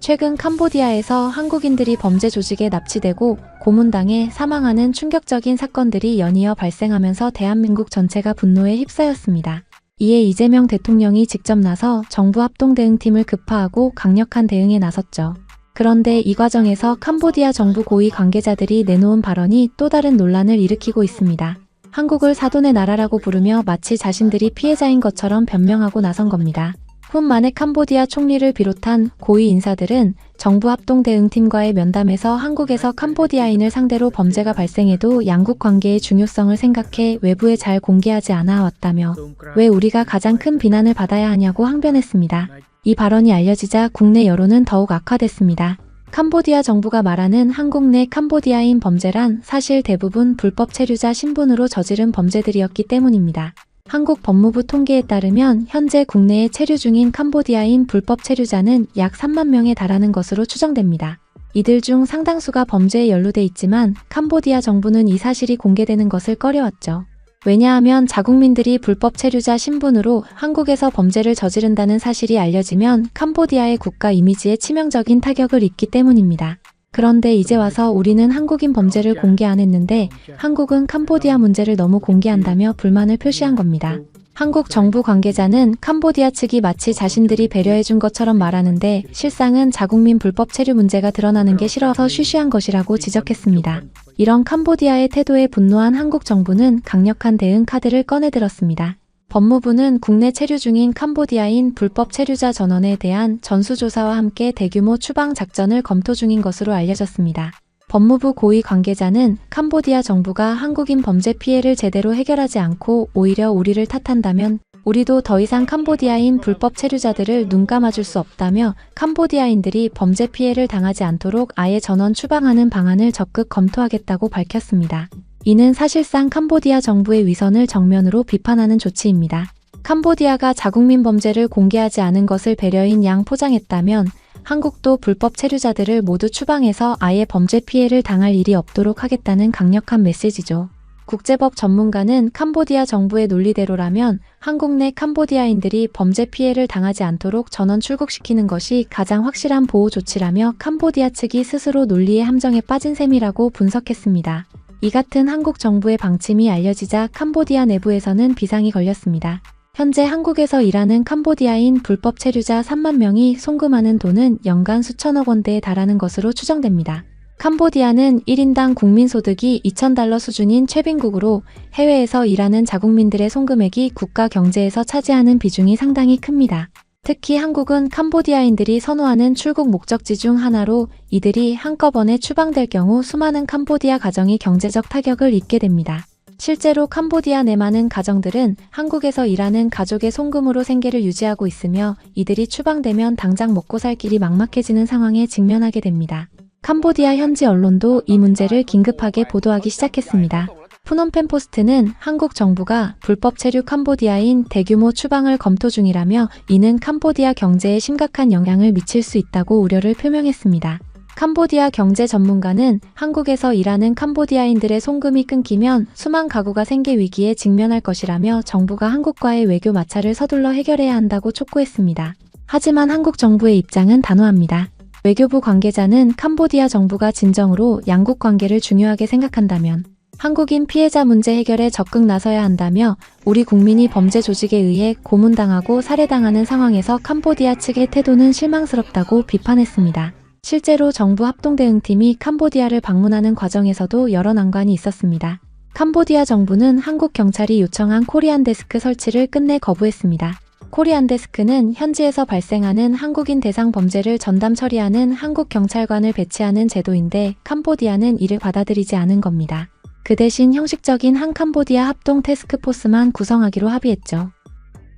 최근 캄보디아에서 한국인들이 범죄 조직에 납치되고 고문당해 사망하는 충격적인 사건들이 연이어 발생하면서 대한민국 전체가 분노에 휩싸였습니다. 이에 이재명 대통령이 직접 나서 정부 합동대응팀을 급파하고 강력한 대응에 나섰죠. 그런데 이 과정에서 캄보디아 정부 고위 관계자들이 내놓은 발언이 또 다른 논란을 일으키고 있습니다. 한국을 사돈의 나라라고 부르며 마치 자신들이 피해자인 것처럼 변명하고 나선 겁니다. 훈 마넷 캄보디아 총리를 비롯한 고위 인사들은 정부 합동대응팀과의 면담에서 한국에서 캄보디아인을 상대로 범죄가 발생해도 양국 관계의 중요성을 생각해 외부에 잘 공개하지 않아 왔다며 왜 우리가 가장 큰 비난을 받아야 하냐고 항변했습니다. 이 발언이 알려지자 국내 여론은 더욱 악화됐습니다. 캄보디아 정부가 말하는 한국 내 캄보디아인 범죄란 사실 대부분 불법 체류자 신분으로 저지른 범죄들이었기 때문입니다. 한국 법무부 통계에 따르면 현재 국내에 체류 중인 캄보디아인 불법 체류자는 약 3만 명에 달하는 것으로 추정됩니다. 이들 중 상당수가 범죄에 연루돼 있지만 캄보디아 정부는 이 사실이 공개되는 것을 꺼려왔죠. 왜냐하면 자국민들이 불법 체류자 신분으로 한국에서 범죄를 저지른다는 사실이 알려지면 캄보디아의 국가 이미지에 치명적인 타격을 입기 때문입니다. 그런데 이제 와서 우리는 한국인 범죄를 공개 안 했는데 한국은 캄보디아 문제를 너무 공개한다며 불만을 표시한 겁니다. 한국 정부 관계자는 캄보디아 측이 마치 자신들이 배려해준 것처럼 말하는데 실상은 자국민 불법 체류 문제가 드러나는 게 싫어서 쉬쉬한 것이라고 지적했습니다. 이런 캄보디아의 태도에 분노한 한국 정부는 강력한 대응 카드를 꺼내들었습니다. 법무부는 국내 체류 중인 캄보디아인 불법 체류자 전원에 대한 전수조사와 함께 대규모 추방 작전을 검토 중인 것으로 알려졌습니다. 법무부 고위 관계자는 캄보디아 정부가 한국인 범죄 피해를 제대로 해결하지 않고 오히려 우리를 탓한다면 우리도 더 이상 캄보디아인 불법 체류자들을 눈 감아줄 수 없다며 캄보디아인들이 범죄 피해를 당하지 않도록 아예 전원 추방하는 방안을 적극 검토하겠다고 밝혔습니다. 이는 사실상 캄보디아 정부의 위선을 정면으로 비판하는 조치입니다. 캄보디아가 자국민 범죄를 공개하지 않은 것을 배려인 양 포장했다면 한국도 불법 체류자들을 모두 추방해서 아예 범죄 피해를 당할 일이 없도록 하겠다는 강력한 메시지죠. 국제법 전문가는 캄보디아 정부의 논리대로라면 한국 내 캄보디아인들이 범죄 피해를 당하지 않도록 전원 출국시키는 것이 가장 확실한 보호 조치라며 캄보디아 측이 스스로 논리의 함정에 빠진 셈이라고 분석했습니다. 이 같은 한국 정부의 방침이 알려지자 캄보디아 내부에서는 비상이 걸렸습니다. 현재 한국에서 일하는 캄보디아인 불법 체류자 3만 명이 송금하는 돈은 연간 수천억 원대에 달하는 것으로 추정됩니다. 캄보디아는 1인당 국민소득이 $2,000 수준인 최빈국으로 해외에서 일하는 자국민들의 송금액이 국가 경제에서 차지하는 비중이 상당히 큽니다. 특히 한국은 캄보디아인들이 선호하는 출국 목적지 중 하나로 이들이 한꺼번에 추방될 경우 수많은 캄보디아 가정이 경제적 타격을 입게 됩니다. 실제로 캄보디아 내 많은 가정들은 한국에서 일하는 가족의 송금으로 생계를 유지하고 있으며 이들이 추방되면 당장 먹고 살 길이 막막해지는 상황에 직면하게 됩니다. 캄보디아 현지 언론도 이 문제를 긴급하게 보도하기 시작했습니다. 푸놈펜 포스트는 한국 정부가 불법 체류 캄보디아인 대규모 추방을 검토 중이라며 이는 캄보디아 경제에 심각한 영향을 미칠 수 있다고 우려를 표명했습니다. 캄보디아 경제 전문가는 한국에서 일하는 캄보디아인들의 송금이 끊기면 수만 가구가 생계 위기에 직면할 것이라며 정부가 한국과의 외교 마찰을 서둘러 해결해야 한다고 촉구했습니다. 하지만 한국 정부의 입장은 단호합니다. 외교부 관계자는 캄보디아 정부가 진정으로 양국 관계를 중요하게 생각한다면 한국인 피해자 문제 해결에 적극 나서야 한다며 우리 국민이 범죄 조직에 의해 고문당하고 살해당하는 상황에서 캄보디아 측의 태도는 실망스럽다고 비판했습니다. 실제로 정부 합동대응팀이 캄보디아를 방문하는 과정에서도 여러 난관이 있었습니다. 캄보디아 정부는 한국 경찰이 요청한 코리안 데스크 설치를 끝내 거부했습니다. 코리안 데스크는 현지에서 발생하는 한국인 대상 범죄를 전담 처리하는 한국 경찰관을 배치하는 제도인데 캄보디아는 이를 받아들이지 않은 겁니다. 그 대신 형식적인 한 캄보디아 합동 태스크포스만 구성하기로 합의했죠.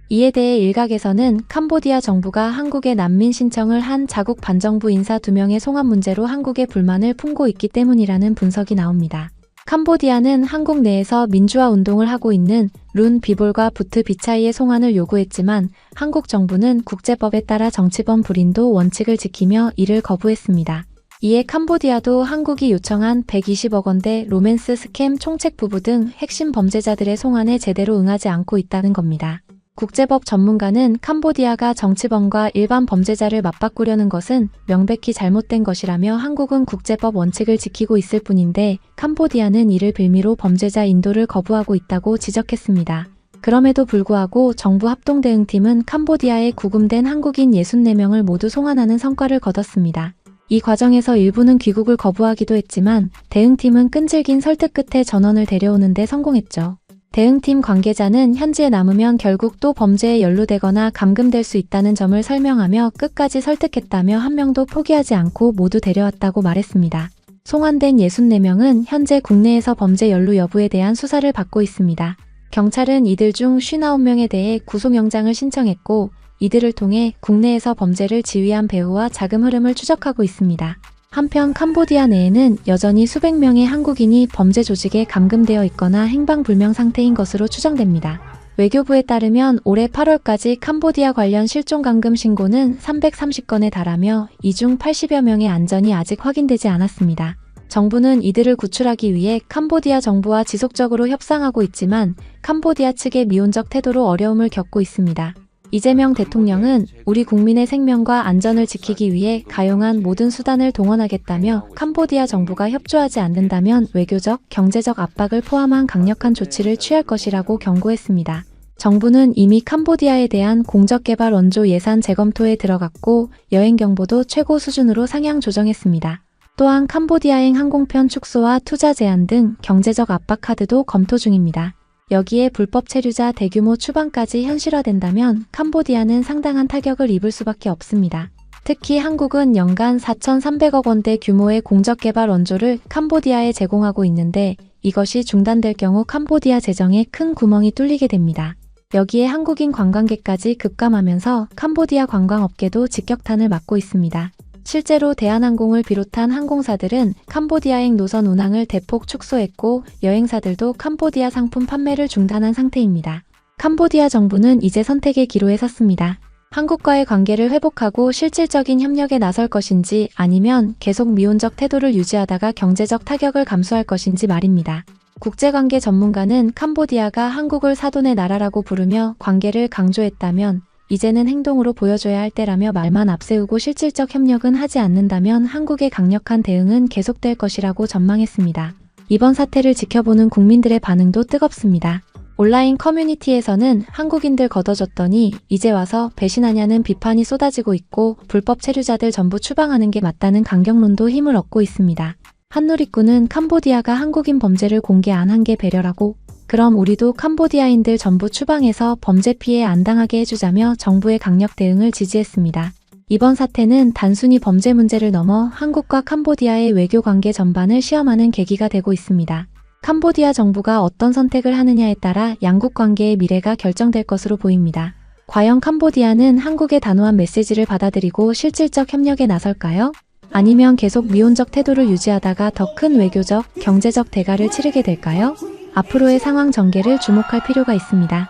이에 대해 일각에서는 캄보디아 정부가 한국에 난민 신청을 한 자국 반정부 인사 2명의 송환 문제로 한국의 불만을 품고 있기 때문이라는 분석이 나옵니다. 캄보디아는 한국 내에서 민주화 운동을 하고 있는 룬 비볼과 부트 비차이의 송환을 요구했지만 한국 정부는 국제법에 따라 정치범 불인도 원칙을 지키며 이를 거부했습니다. 이에 캄보디아도 한국이 요청한 120억 원대 로맨스 스캠 총책 부부 등 핵심 범죄자들의 송환에 제대로 응하지 않고 있다는 겁니다. 국제법 전문가는 캄보디아가 정치범과 일반 범죄자를 맞바꾸려는 것은 명백히 잘못된 것이라며 한국은 국제법 원칙을 지키고 있을 뿐인데 캄보디아는 이를 빌미로 범죄자 인도를 거부하고 있다고 지적했습니다. 그럼에도 불구하고 정부 합동대응팀은 캄보디아에 구금된 한국인 64명을 모두 송환하는 성과를 거뒀습니다. 이 과정에서 일부는 귀국을 거부하기도 했지만 대응팀은 끈질긴 설득 끝에 전원을 데려오는 데 성공했죠. 대응팀 관계자는 현지에 남으면 결국 또 범죄에 연루되거나 감금될 수 있다는 점을 설명하며 끝까지 설득했다며 한 명도 포기하지 않고 모두 데려왔다고 말했습니다. 송환된 64명은 현재 국내에서 범죄 연루 여부에 대한 수사를 받고 있습니다. 경찰은 이들 중 59명에 대해 구속영장을 신청했고 이들을 통해 국내에서 범죄를 지휘한 배후와 자금 흐름을 추적하고 있습니다. 한편 캄보디아 내에는 여전히 수백 명의 한국인이 범죄 조직에 감금되어 있거나 행방불명 상태인 것으로 추정됩니다. 외교부에 따르면 올해 8월까지 캄보디아 관련 실종 감금 신고는 330건에 달하며 이 중 80여 명의 안전이 아직 확인되지 않았습니다. 정부는 이들을 구출하기 위해 캄보디아 정부와 지속적으로 협상하고 있지만 캄보디아 측의 미온적 태도로 어려움을 겪고 있습니다. 이재명 대통령은 우리 국민의 생명과 안전을 지키기 위해 가용한 모든 수단을 동원하겠다며 캄보디아 정부가 협조하지 않는다면 외교적, 경제적 압박을 포함한 강력한 조치를 취할 것이라고 경고했습니다. 정부는 이미 캄보디아에 대한 공적개발 원조 예산 재검토에 들어갔고 여행 경보도 최고 수준으로 상향 조정했습니다. 또한 캄보디아행 항공편 축소와 투자 제한 등 경제적 압박 카드도 검토 중입니다. 여기에 불법 체류자 대규모 추방까지 현실화된다면 캄보디아는 상당한 타격을 입을 수밖에 없습니다. 특히 한국은 연간 4,300억 원대 규모의 공적개발 원조를 캄보디아에 제공하고 있는데 이것이 중단될 경우 캄보디아 재정에 큰 구멍이 뚫리게 됩니다. 여기에 한국인 관광객까지 급감하면서 캄보디아 관광업계도 직격탄을 맞고 있습니다. 실제로 대한항공을 비롯한 항공사들은 캄보디아행 노선 운항을 대폭 축소했고 여행사들도 캄보디아 상품 판매를 중단한 상태입니다. 캄보디아 정부는 이제 선택의 기로에 섰습니다. 한국과의 관계를 회복하고 실질적인 협력에 나설 것인지 아니면 계속 미온적 태도를 유지하다가 경제적 타격을 감수할 것인지 말입니다. 국제관계 전문가는 캄보디아가 한국을 사돈의 나라라고 부르며 관계를 강조했다면 이제는 행동으로 보여줘야 할 때라며 말만 앞세우고 실질적 협력은 하지 않는다면 한국의 강력한 대응은 계속될 것이라고 전망했습니다. 이번 사태를 지켜보는 국민들의 반응도 뜨겁습니다. 온라인 커뮤니티에서는 한국인들 걷어줬더니 이제 와서 배신하냐는 비판이 쏟아지고 있고 불법 체류자들 전부 추방하는 게 맞다는 강경론도 힘을 얻고 있습니다. 한누리꾼은 캄보디아가 한국인 범죄를 공개 안 한 게 배려라고 그럼 우리도 캄보디아인들 전부 추방해서 범죄 피해 안 당하게 해주자며 정부의 강력 대응을 지지했습니다. 이번 사태는 단순히 범죄 문제를 넘어 한국과 캄보디아의 외교 관계 전반을 시험하는 계기가 되고 있습니다. 캄보디아 정부가 어떤 선택을 하느냐에 따라 양국 관계의 미래가 결정될 것으로 보입니다. 과연 캄보디아는 한국의 단호한 메시지를 받아들이고 실질적 협력에 나설까요? 아니면 계속 미온적 태도를 유지하다가 더 큰 외교적, 경제적 대가를 치르게 될까요? 앞으로의 상황 전개를 주목할 필요가 있습니다.